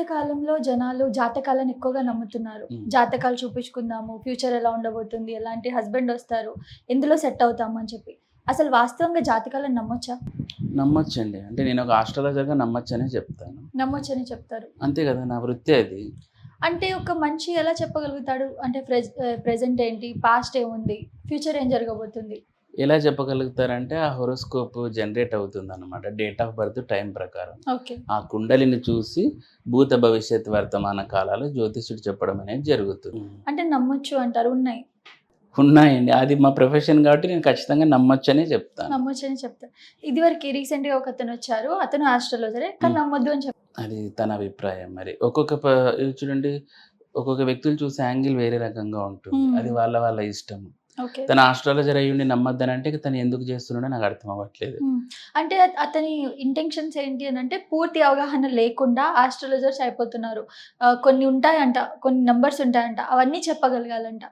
మధ్య కాలంలో జనాలు జాతకాలను ఎక్కువగా నమ్ముతున్నారు. హ్మ్. జాతకాలు చూపించుకుందాము, ఫ్యూచర్ ఎలా ఉండబోతుంది, ఎలాంటి హస్బెండ్ వస్తారు, ఎందులో సెట్ అవుతాము అని చెప్పి. అసలు వాస్తవంగా జాతకాలను నమ్మొచ్చా? నమ్మొచ్చండి. అంటే నేను ఒక ఆస్ట్రాలజర్‌గా నమ్మొచ్చనే చెప్తాను. నమ్మొచ్చని చెప్తారు. అంతే కదా! నా వృత్తే అది. అంటే ఒక మనిషి ఎలా చెప్పగలుగుతాడు? అంటే ప్రెజెంట్ ఏంటి? పాస్ట్ ఏముంది? ఫ్యూచర్ ఏం జరగబోతుంది? ఎలా చెప్పగలుగుతారంటే ఆ హోరోస్కోప్ జనరేట్ అవుతుందన్నమాట. డేట్ ఆఫ్ బర్త్ టైం ప్రకారం. ఓకే. ఆ కుండలిని చూసి భూత, భవిష్యత్, వర్తమాన కాలాలు జ్యోతిష్యుడు చెప్పడం అనేది జరుగుతుంది. అంటే నమ్మొచ్చు అంటారు. ఉన్నాయి. ఉన్నాయండి. అది మా ప్రొఫెషన్ కాబట్టి నేను ఖచ్చితంగా నమ్మొచ్చనే చెప్తాను. నమ్మొచ్చని చెప్తారు. ఇదివరకు రీసెంట్‌గా ఒకతనొచ్చారు. అతను ఆస్ట్రాలజరే. కానీ హ్మ్. నమ్మొద్దు అని చెప్పారు. అది తన అభిప్రాయం మరి. ఇది చూడండి, ఒక్కొక్క వ్యక్తులు చూసే యాంగిల్ వేరే రకంగా ఉంటుంది. అది హ్మ్. వాళ్ళ వాళ్ళ ఇష్టం. ఓకే. తను ఆస్ట్రాలజర్ అయ్యుండి నమ్మొద్దనంటే తను ఎందుకు చేస్తున్నాడో నాకు అర్థం అవ్వట్లేదు. హ్మ్. అంటే అతని ఇంటెన్షన్స్ ఏంటి అనంటే పూర్తి అవగాహన లేకుండా ఆస్ట్రాలజర్స్ అయిపోతున్నారు. కొన్ని ఉంటాయంట. కొన్ని నంబర్స్ ఉంటాయంట. అవన్నీ చెప్పగలగాలంట.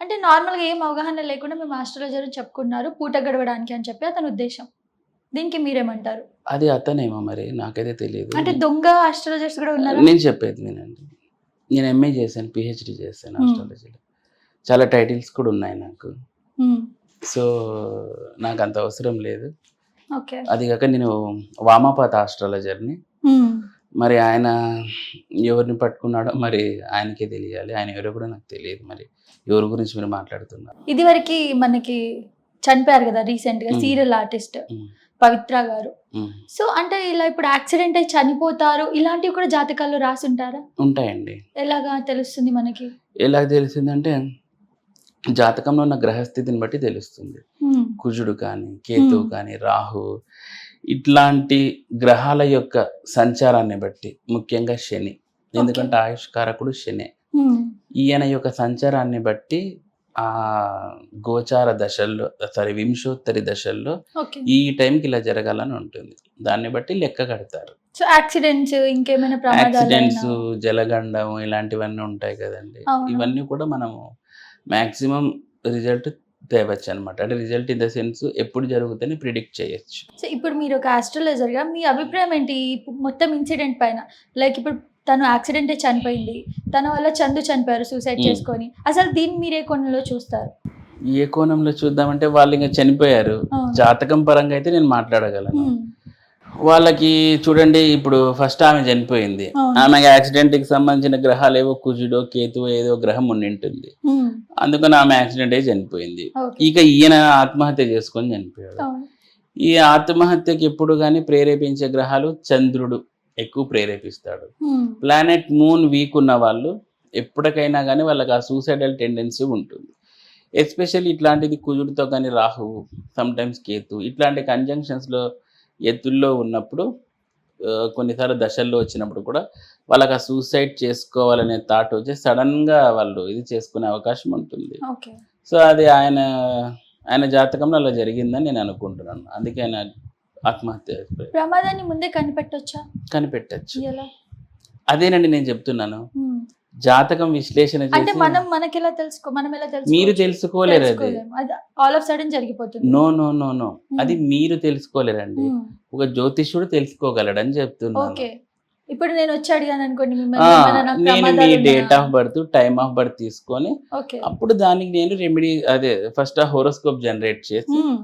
అంటే నార్మల్‌గా ఏం అవగాహన లేకుండా మేము ఆస్ట్రాలజర్ అని చెప్పుకున్నారు. పూట గడవడానికి అని చెప్పి అతని ఉద్దేశ్యం. దీనికి మీరేమంటారు? అది అతనేమో మరి నాకైతే తెలీదు. అంటే దొంగ ఆస్ట్రాలజర్స్ కూడా ఉన్నారా? నేను చెప్పేది వినండి. నేను ఎంఏ చేశాను. పీహెచ్‌డీ చేశాను హ్మ్. ఆస్ట్రాలజీలో. చాలా టైటిల్స్ కూడా ఉన్నాయి నాకు. హ్మ్. సో, నాకంత అవసరం లేదు. ఓకే. అది కాక నేను వామాపాత ఆస్ట్రాలజర్‌ని. హ్మ్. మరి ఆయన ఎవరిని పట్టుకున్నాడో మరి ఆయనకే తెలియాలి. ఆయన ఎవరో కూడా నాకు తెలియదు మరి. ఎవరి గురించి మీరు మాట్లాడుతున్నారు? ఇదివరకి మనకి చనిపోయారు గదా! రీసెంట్‌గా హ్మ్. సీరియల్ ఆర్టిస్ట్ హ్మ్. పవిత్ర గారు. హ్మ్. సో, అంటే ఇలా ఇప్పుడు యాక్సిడెంట్ అయ్యి చనిపోతారు. ఇలాంటివి కూడా జాతకాల్లో రాసుంటారా? ఉంటాయండి. ఎలాగా తెలుస్తుంది మనకి? ఎలా తెలిసిందంటే జాతకంలో ఉన్న గ్రహస్థితిని బట్టి తెలుస్తుంది. హ్మ్. కుజుడు కానీ, కేతువు కానీ, రాహువు ఇట్లాంటి గ్రహాల యొక్క సంచారాన్ని బట్టి, ముఖ్యంగా శని. ఎందుకంటే ఆయుష్కారకుడు శనే. హ్మ్. ఈయన యొక్క సంచారాన్ని బట్టి గోచార దశల్లో వింశోత్తరి దశల్లో ఓకే. ఈ టైంకి ఇలా జరగాలని ఉంటుంది. దాన్ని బట్టి లెక్క కడతారు. సో, యాక్సిడెంట్స్ ఇంకేమైనా యాక్సిడెంట్స్, ప్రమాదాలైనా జలగండం ఇలాంటివన్నీ ఉంటాయి కదండీ! అవును. ఇవన్నీ కూడా మనము మాక్సిమం రిజల్ట్ తేవచ్చనమాట. అంటే రిజల్ట్ ఇన్ ద సెన్స్ ఎప్పుడు జరుగుతదని ప్రిడిక్ట్ చేయొచ్చు. సో, ఇప్పుడు మీరు ఒక ఆస్ట్రాలజర్‌గా మీ అభిప్రాయం ఏంటి? ఈ మొత్తం ఇన్సిడెంట్ పైన? లైక్ ఇప్పుడు తను యాక్సిడెంట్ అయ్యి చనిపోయింది. తన వల్ల చందు చనిపోయారు సూసైడ్ హ్మ్. చేసుకొని. అసలు దీన్ని మీరే కోణంలో చూస్తారు? ఏ కోణంలో చూద్దామంటే వాళ్ళింక చనిపోయారు. అవును. జాతకం పరంగా అయితే నేను మాట్లాడగలను. హ్మ్. వాళ్ళకి చూడండి, ఇప్పుడు ఫస్ట్ ఆమె చనిపోయింది. అవును. ఆమెకి యాక్సిడెంట్‌కి సంబంధించిన గ్రహాలేవో కుజుడో, కేతువో ఏదో గ్రహం ఉండింటుంది. హ్మ్. అందుకని ఆమె యాక్సిడెంట్ అయ్యి చనిపోయింది. ఓకే. ఇక ఈయన ఆత్మహత్య చేసుకొని చనిపోయాడు. అవును. ఈ ఆత్మహత్యకి ఎప్పుడు గాని ప్రేరేపించే గ్రహాలు చంద్రుడు ఎక్కువ ప్రేరేపిస్తాడు. హ్మ్. ప్లానెట్ మూన్ వీక్ ఉన్న వాళ్ళు ఎప్పటికైనా గాని వాళ్ళకి ఆ సూసైడల్ టెండెన్సీ ఉంటుంది. ఎస్పెషల్లీ ఇట్లాంటిది కుజుడితో గాని, రాహువు, సమ్‌టైమ్స్ కేతు ఇట్లాంటి కంజంక్షన్స్‌లో ఎత్తుల్లో ఉన్నప్పుడు కొన్నిసార్లు దశల్లో వచ్చినప్పుడు కూడా వాళ్ళకి ఆ సూసైడ్ చేసుకోవాలనే థాట్ వచ్చి సడెన్‌గా వాళ్ళు ఇది చేసుకునే అవకాశం ఉంటుంది. ఓకే. సో, అది ఆయన జాతకంలో అలా జరిగిందని నేను అనుకుంటున్నాను. అందుకే ఆయన ఆత్మహత్య అయిపోయారు. ప్రమాదాన్ని ముందే కనిపెట్టొచ్చా? కనిపెట్టొచ్చు. ఎలా? అదేనండి నేను చెప్తున్నాను. హ్మ్. జాతకం విశ్లేషణ అంటే చేసి మనకెలా మనం ఎలా మీరు తెలుసుకోవచ్చు? తెలుసుకోలేరది. తెలుసుకోలేము. అది ఆల్ ఆఫ్ సడెన్ జరిగిపోతుంది. No, no, no, no. అది హ్మ్. మీరు తెలుసుకోలేరండి. హ్మ్. ఒక జ్యోతిష్యుడు తెలుసుకోగలడని చెప్తున్నాను. ఓకే. ఇప్పుడు నేనొచ్చి అడిగాననుకోండి ఆ! మిమ్మల్ని ఏమైనా నాకు నేను మీ ప్రమాదాలున్నాయా డేట్ ఆఫ్ అని. బర్త్, టైమ్ ఆఫ్ బర్త్ తీసుకొని ఓకే. అప్పుడు దానికి నేను ఫస్ట్ ఆ హోరోస్కోప్ జనరేట్ చేసి హ్మ్.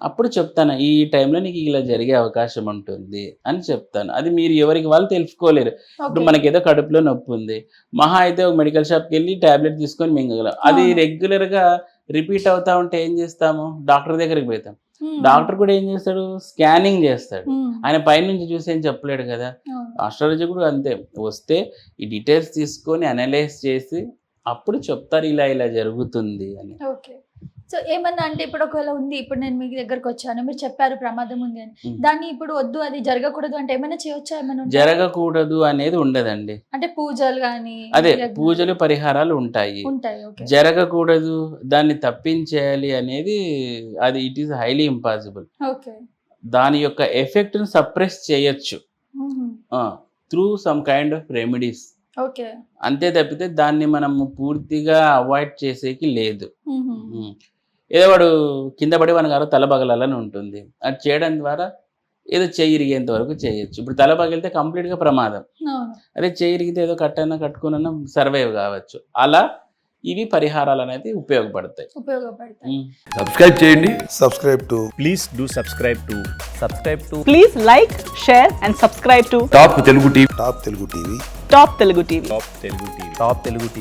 అప్పుడు చెప్తాను. ఈ టైంలో నీకు ఇలా జరిగే అవకాశం ఉంటుంది అని చెప్తాను. అది మీరు ఎవరికి వాళ్ళు తెలుసుకోలేరు. ఇప్పుడు ఓకే. మనకేదో కడుపులో నొప్పి ఉంది. మహా అయితే ఒక మెడికల్ షాప్‌కెళ్ళి టాబ్లెట్ తీసుకొని మింగగలం. అది అవును. రెగ్యులర్‌గా రిపీట్ అవుతా ఉంటే ఏం చేస్తాము? డాక్టర్ దగ్గరికి పోతాం. హ్మ్. డాక్టర్ కూడా ఏం చేస్తాడు? స్కానింగ్ చేస్తాడు. హ్మ్. ఆయన పైనుంచి చూసి ఏం చెప్పలేడు కదా! అవును. ఆస్ట్రాలజీ కూడా అంతే. వస్తే ఈ డీటెయిల్స్ తీసుకొని అనలైజ్ చేసి అప్పుడు చెప్తారు ఇలా ఇలా జరుగుతుంది అని. ఓకే. సో, ఏమన్నా అంటే ఇప్పుడు ఒకవేళ ఉంది. ఇప్పుడు నేను మీ దగ్గరకొచ్చాను. మీరు చెప్పారు ప్రమాదం ఉంది అని. హ్మ్. దాన్ని ఇప్పుడు వద్దు అది జరగకూడదు అంటే ఏమైనా చేయొచ్చా? ఏమైనా ఉంటాయా? జరగకూడదు అనేది ఉండదండి. అంటే పూజలు గాని, అదే యజ్ఞాలు పూజలు, పరిహారాలు ఉంటాయి. ఉంటాయి. ఓకే. జరగకూడదు, దాన్ని తప్పించేయాలి అనేది it is highly impossible. Okay. దాని యొక్క ఎఫెక్ట్‌ని సప్రెస్ చేయొచ్చు. హుహు. ఆ! Through some kind of remedies. Okay. అంతే తప్పితే దాన్ని మనము పూర్తిగా అవాయిడ్ చేసేకి లేదు. హుహు. హ్మ్. ఏదో వాడు కింద పడి వానికి తల పగలాలని ఉంటుంది. అది చేయడం ద్వారా ఏదో చెయ్యి ఇరిగేంత వరకు చేయొచ్చు. ఇప్పుడు తల పగిలితే కంప్లీట్‌గా ప్రమాదం. అవును. అదే చెయ్యి ఇరిగితే ఏదో కట్టన్నా కట్టుకొనన్నా సర్వైవ్ కావచ్చు. అలా ఇవి పరిహారాలనేది ఉపయోగపడతాయి. ఉపయోగపడతాయి. హ్మ్. సబ్స్క్రైబ్ చేయండి. subscribe to Please do subscribe to Please like, share and subscribe to top Telugu TV. Top Telugu TV. Top Telugu TV. Top Telugu TV.